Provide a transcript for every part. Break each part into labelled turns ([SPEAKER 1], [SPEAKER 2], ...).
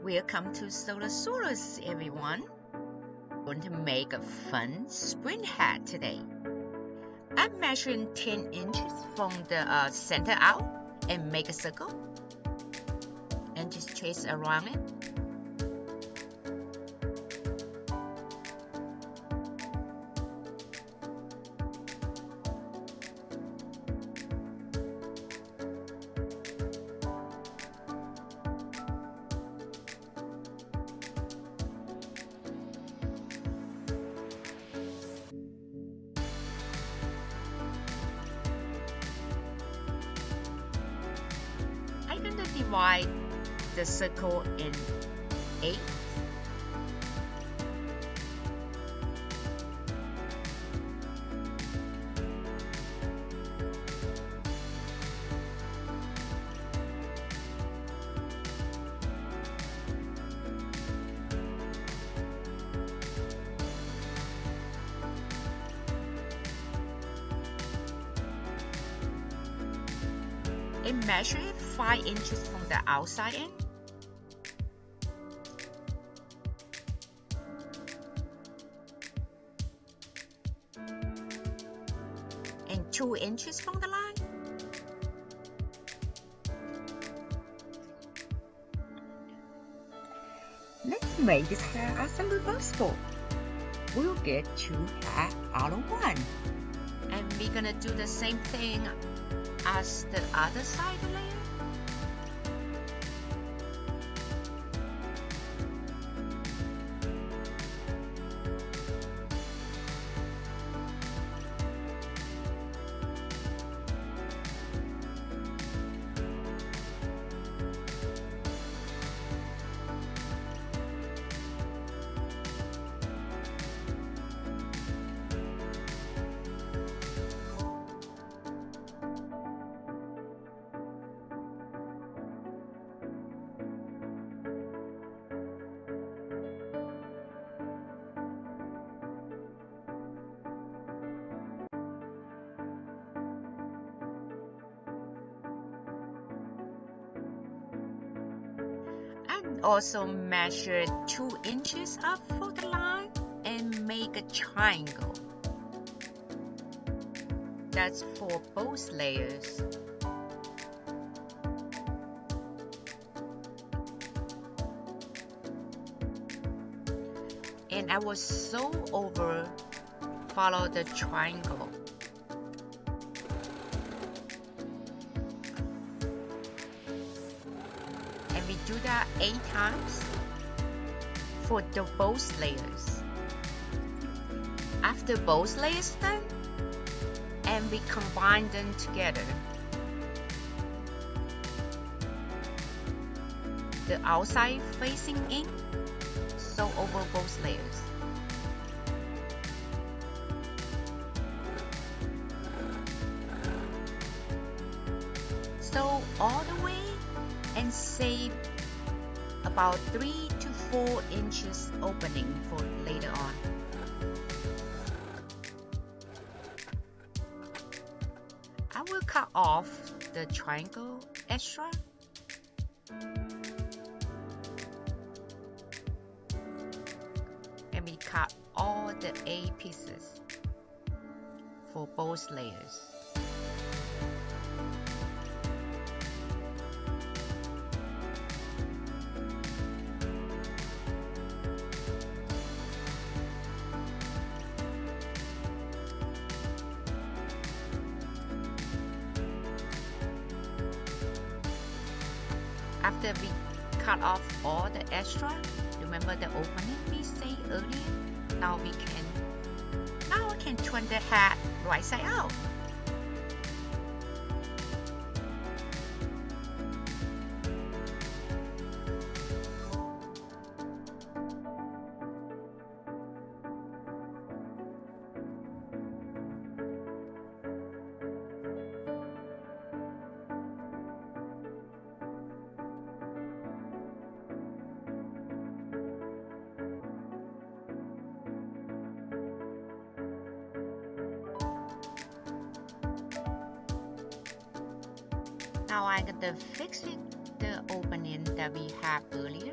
[SPEAKER 1] Welcome to Solar everyone. We're going to make a fun spring hat today. I'm measuring 10 inches from the center out and make a circle and just trace around it. I'm going to divide the circle in 8. And measure it 5 inches from the outside end. And 2 inches from the line. Let's make this hat as a reversible. We'll get 2 hats out of 1. And we're gonna do the same thing as the other side layer. And also measure 2 inches up for the line and make a triangle. That's for both layers. And I will sew over, follow the triangle. And we do that 8 times for the both layers. After both layers done, and we combine them together. The outside facing in, sew over both layers. Sew all the way and save about 3 to 4 inches opening for later on. I will cut off the triangle extra. And we cut all the 8 pieces for both layers. After we cut off all the extra, remember the opening we said earlier? Now I can turn the hat right side out. Now I'm going to fix it, the opening that we have earlier.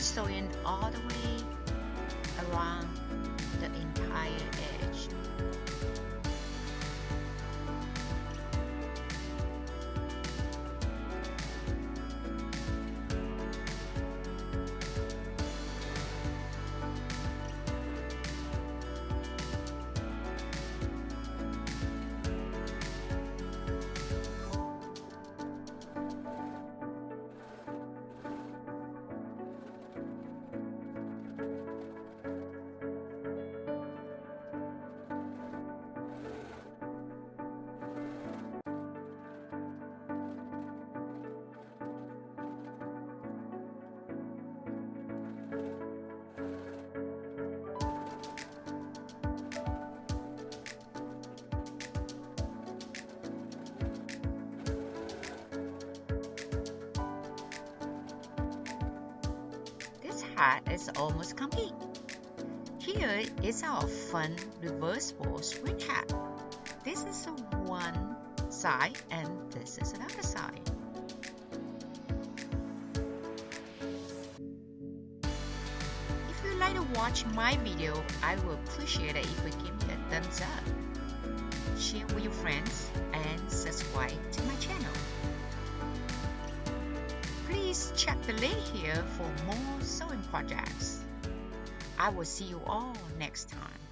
[SPEAKER 1] sewing all the way around the entire edge. This hat is almost complete. Here is our fun reversible spring hat. This is one side and this is another side. If you like to watch my video, I will appreciate it if you give me a thumbs up. Share with your friends and subscribe to my channel. Please check the link here for more sewing projects. I will see you all next time.